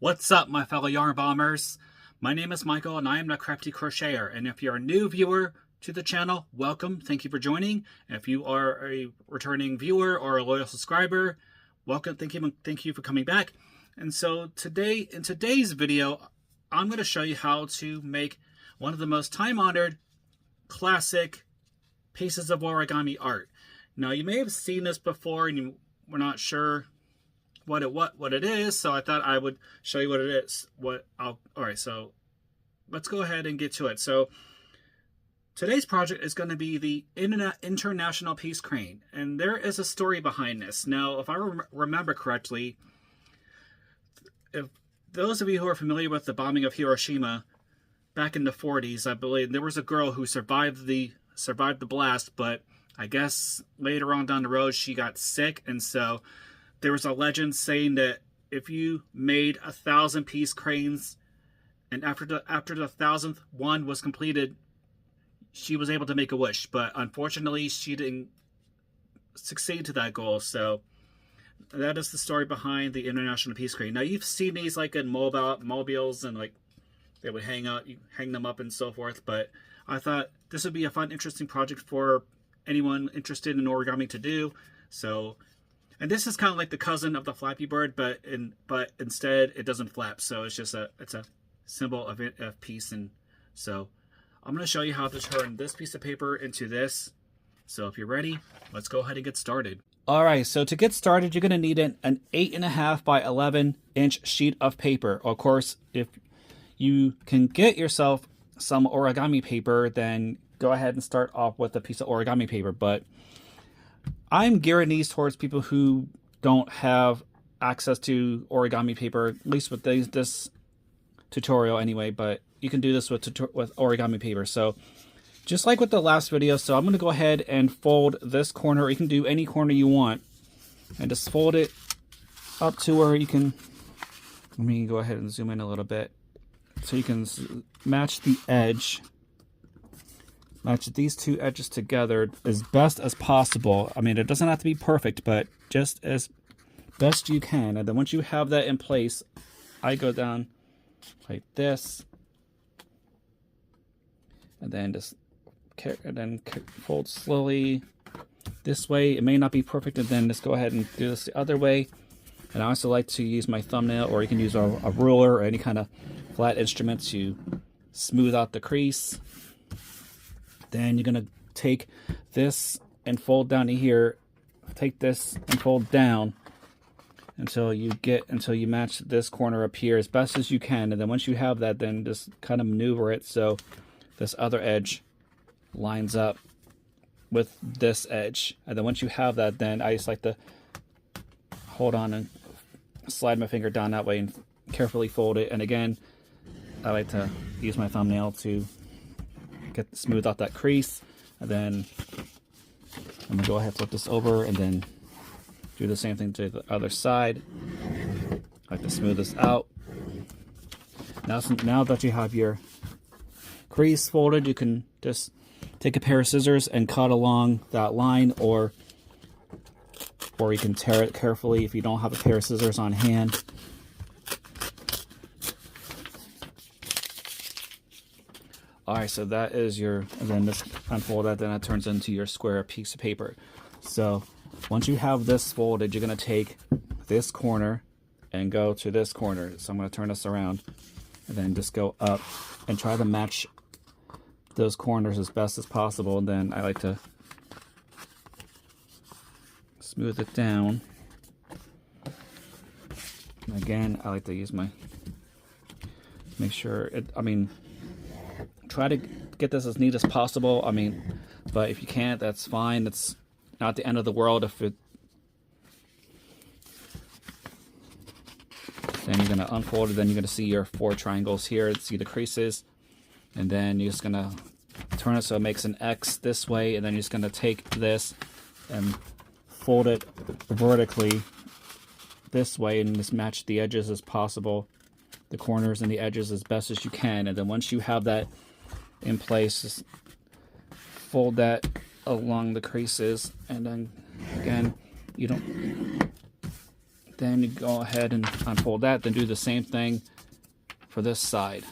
What's up, my fellow yarn bombers? My name is Michael and I am the Crafty Crocheter. And if you're a new viewer to the channel, welcome. Thank you for joining. If you are a returning viewer or a loyal subscriber, welcome. Thank you for coming back. And so in today's video, I'm going to show you how to make one of the most time-honored classic pieces of origami art. Now, you may have seen this before and you were not sure what it is, so I thought I would show you what it is. All right, so let's go ahead and get to it. So today's project is going to be the International Peace Crane, and there is a story behind this. Now, if I remember correctly, if those of you who are familiar with the bombing of Hiroshima back in the 40s, I believe there was a girl who survived the blast, but I guess later on down the road she got sick, and so there was a legend saying that if you made 1,000 peace cranes, and after the 1,000th one was completed, she was able to make a wish. But unfortunately, she didn't succeed to that goal. So that is the story behind the International Peace Crane. Now, you've seen these like in mobiles, and like they would hang them up and so forth. But I thought this would be a fun, interesting project for anyone interested in origami to do. So. And this is kind of like the cousin of the Flappy Bird, but instead it doesn't flap. So it's just a symbol of peace. And so I'm going to show you how to turn this piece of paper into this. So if you're ready, let's go ahead and get started. All right. So to get started, you're going to need an 8.5 by 11 inch sheet of paper. Of course, if you can get yourself some origami paper, then go ahead and start off with a piece of origami paper. But I'm gearing these towards people who don't have access to origami paper, at least with this tutorial anyway, but you can do this with origami paper. So just like with the last video, so I'm going to go ahead and fold this corner. You can do any corner you want and just fold it up to where you can, let me go ahead and zoom in a little bit so you can match the edge. Match these two edges together as best as possible. I mean, it doesn't have to be perfect, but just as best you can. And then once you have that in place, I go down like this, and then just fold slowly this way. It may not be perfect, and then just go ahead and do this the other way. And I also like to use my thumbnail, or you can use a ruler or any kind of flat instrument to smooth out the crease. Then you're going to take this and fold down to here. Take this and fold down until you match this corner up here as best as you can. And then once you have that, then just kind of maneuver it so this other edge lines up with this edge. And then once you have that, then I just like to hold on and slide my finger down that way and carefully fold it. And again, I like to use my thumbnail to smooth out that crease. And then I'm gonna go ahead and flip this over and then do the same thing to the other side. I like to smooth this out. Now that you have your crease folded, you can just take a pair of scissors and cut along that line, or you can tear it carefully if you don't have a pair of scissors on hand. Alright, so that is and then just unfold that, then it turns into your square piece of paper. So once you have this folded, you're going to take this corner and go to this corner. So I'm going to turn this around and then just go up and try to match those corners as best as possible. And then I like to smooth it down. And again, I like to use make sure try to get this as neat as possible. But if you can't, that's fine. It's not the end of the world if it. Then you're gonna unfold it. Then you're gonna see your 4 triangles here. See the creases, and then you're just gonna turn it so it makes an X this way. And then you're just gonna take this and fold it vertically this way, and just match the edges as possible, the corners and the edges as best as you can. And then once you have that in place, just fold that along the creases, and then again, you don't Then you go ahead and unfold that, then do the same thing for this side.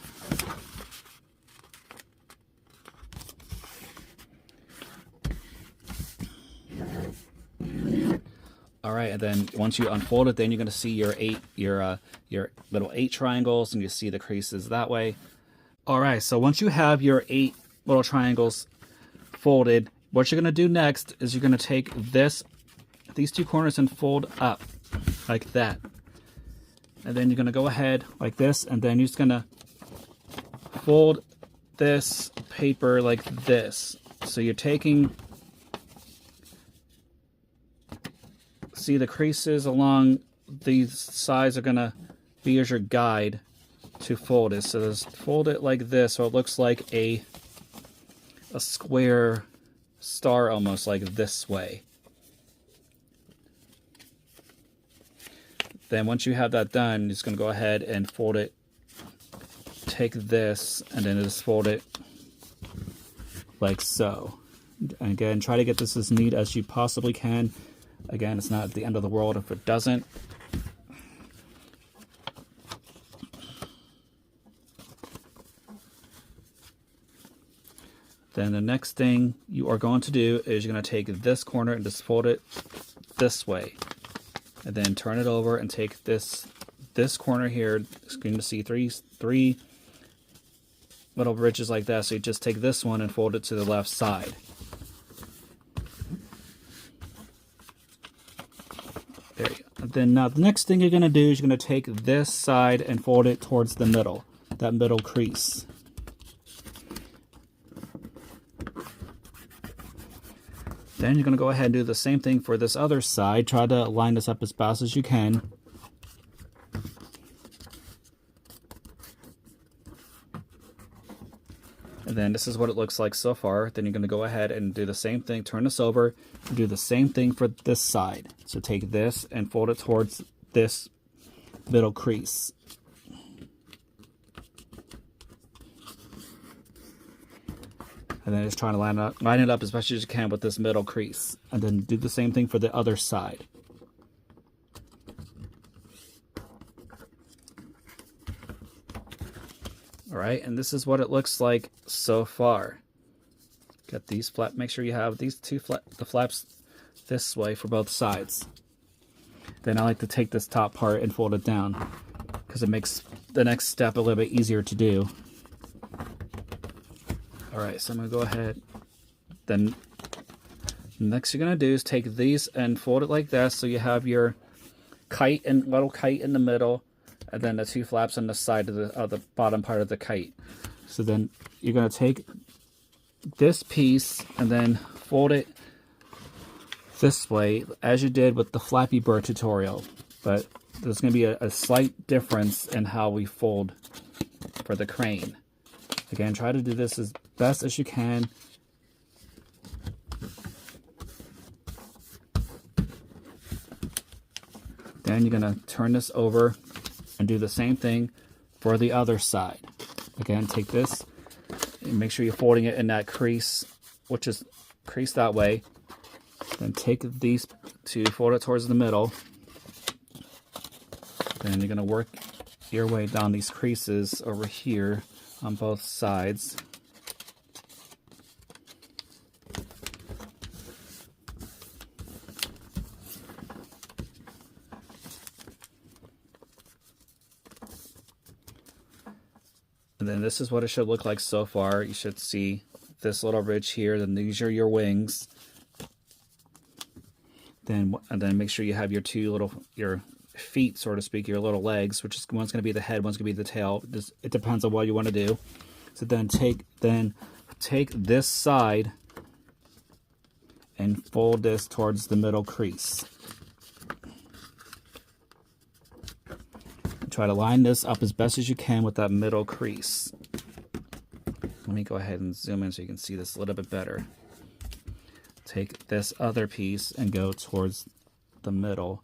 All right, and then once you unfold it, then you're going to see your little 8 triangles, and you see the creases that way. All right, so once you have your 8 little triangles folded, what you're going to do next is you're going to take these 2 corners and fold up like that. And then you're going to go ahead like this, and then you're just going to fold this paper like this. So you're taking, see the creases along these sides are going to be as your guide to fold it. So just fold it like this so it looks like a square star, almost like this way. Then once you have that done, you're just going to go ahead and fold it. Take this and then just fold it like so. And again, try to get this as neat as you possibly can. Again, it's not the end of the world if it doesn't. Then the next thing you are going to do is you're going to take this corner and just fold it this way. And then turn it over and take this corner here. You're going to see three little ridges like that. So you just take this one and fold it to the left side. There you go. And then now the next thing you're going to do is you're going to take this side and fold it towards the middle, that middle crease. Then you're going to go ahead and do the same thing for this other side. Try to line this up as fast as you can. And then this is what it looks like so far. Then you're going to go ahead and do the same thing. Turn this over and do the same thing for this side. So take this and fold it towards this middle crease. And then just trying to line it up as best as you can with this middle crease. And then do the same thing for the other side. Alright, and this is what it looks like so far. Got these flaps. Make sure you have these the flaps this way for both sides. Then I like to take this top part and fold it down, because it makes the next step a little bit easier to do. Alright, so I'm going to go ahead. Then next you're going to do is take these and fold it like that, so you have your kite and little kite in the middle, and then the 2 flaps on the side of the bottom part of the kite. So then you're going to take this piece and then fold it this way, as you did with the Flappy Bird tutorial. But there's going to be a slight difference in how we fold for the crane. Again, try to do this as best as you can. Then you're going to turn this over and do the same thing for the other side. Again, take this and make sure you're folding it in that crease, which is crease that way. Then take these 2, fold it towards the middle. Then you're going to work your way down these creases over here on both sides. And then this is what it should look like so far. You should see this little ridge here, then these are your wings. And then make sure you have your your feet, so to speak, your little legs, which is one's going to be the head, one's going to be the tail. It depends on what you want to do. So then take this side and fold this towards the middle crease. Try to line this up as best as you can with that middle crease. Let me go ahead and zoom in so you can see this a little bit better. Take this other piece and go towards the middle.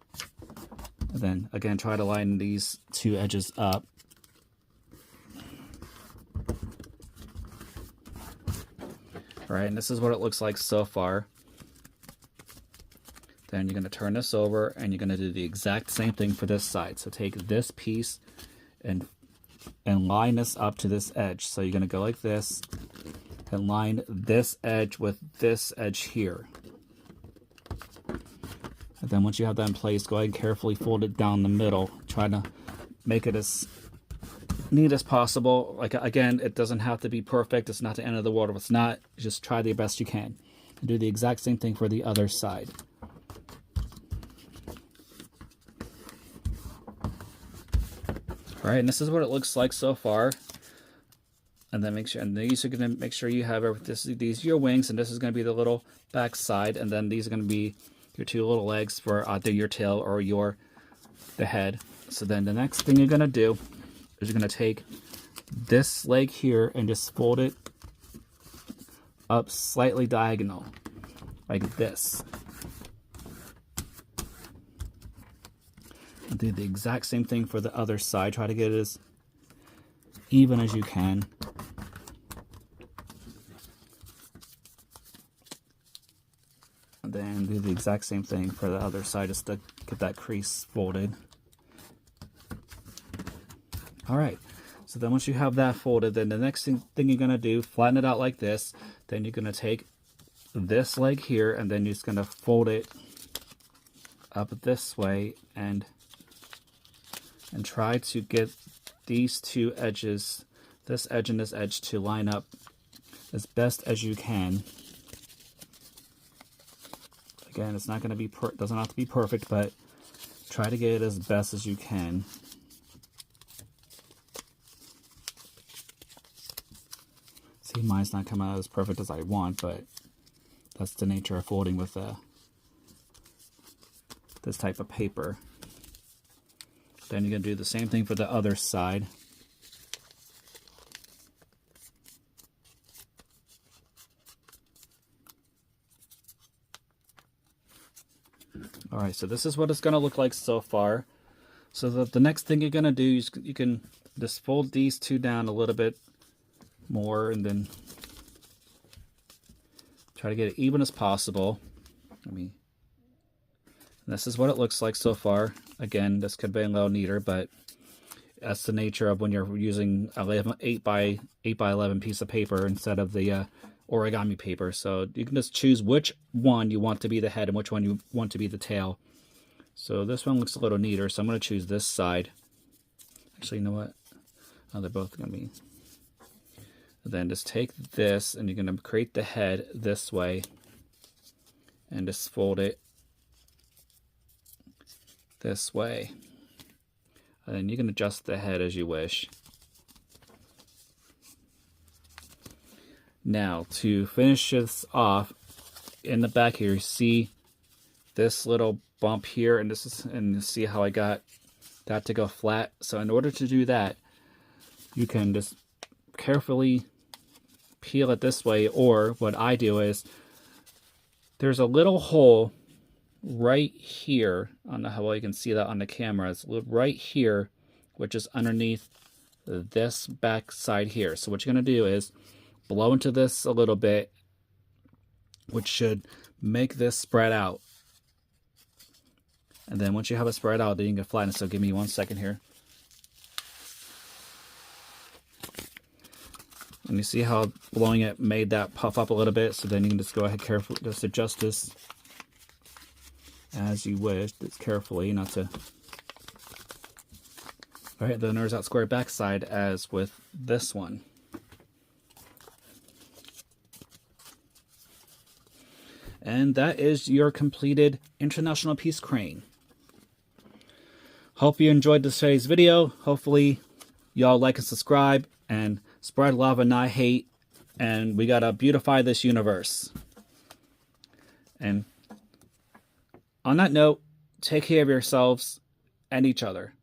And then again, try to line these 2 edges up. All right, and this is what it looks like so far. Then you're going to turn this over and you're going to do the exact same thing for this side. So take this piece and line this up to this edge. So you're going to go like this and line this edge with this edge here. And then once you have that in place, go ahead and carefully fold it down the middle. Try to make it as neat as possible. Like, again, it doesn't have to be perfect. It's not the end of the world if it's not. Just try the best you can. And do the exact same thing for the other side. All right, and this is what it looks like so far. And then make sure, and these are going to make sure you have these are your wings, and this is going to be the little back side, and then these are going to be your two little legs for either your tail or the head. So then the next thing you're going to do is you're going to take this leg here and just fold it up slightly diagonal, like this. And do the exact same thing for the other side. Try to get it as even as you can. And then do the exact same thing for the other side, just to get that crease folded. All right, so then once you have that folded, then the next thing you're going to do, flatten it out like this. Then you're going to take this leg here, and then you're just going to fold it up this way and try to get these two edges, this edge and this edge, to line up as best as you can. Again, it's not going to be doesn't have to be perfect, but try to get it as best as you can. See, mine's not coming out as perfect as I want, but that's the nature of folding with this type of paper. Then you're going to do the same thing for the other side. All right, so this is what it's going to look like so far. So the next thing you're going to do is you can just fold these two down a little bit more and then try to get it even as possible. This is what it looks like so far. Again, this could be a little neater, but that's the nature of when you're using an 8 by 11 piece of paper instead of the origami paper. So you can just choose which one you want to be the head and which one you want to be the tail. So this one looks a little neater, so I'm going to choose this side. Actually, you know what? Oh, they're both going to be. Then just take this and you're going to create the head this way and just fold it this way. And then you can adjust the head as you wish. Now, to finish this off, in the back here, you see this little bump here, and you see how I got that to go flat. So in order to do that, you can just carefully peel it this way, or what I do is there's a little hole right here. I don't know how well you can see that on the camera. It's right here, which is underneath this back side here. So what you're going to do is blow into this a little bit, which should make this spread out. And then once you have it spread out, then you can flatten it. So give me 1 second here. And you see how blowing it made that puff up a little bit. So then you can just go ahead carefully, just adjust this as you wish, just carefully, not to. All right, then there's that square backside as with this one. And that is your completed International Peace Crane. Hope you enjoyed today's video. Hopefully y'all like and subscribe and spread love and not hate. And we gotta beautify this universe. And on that note, take care of yourselves and each other.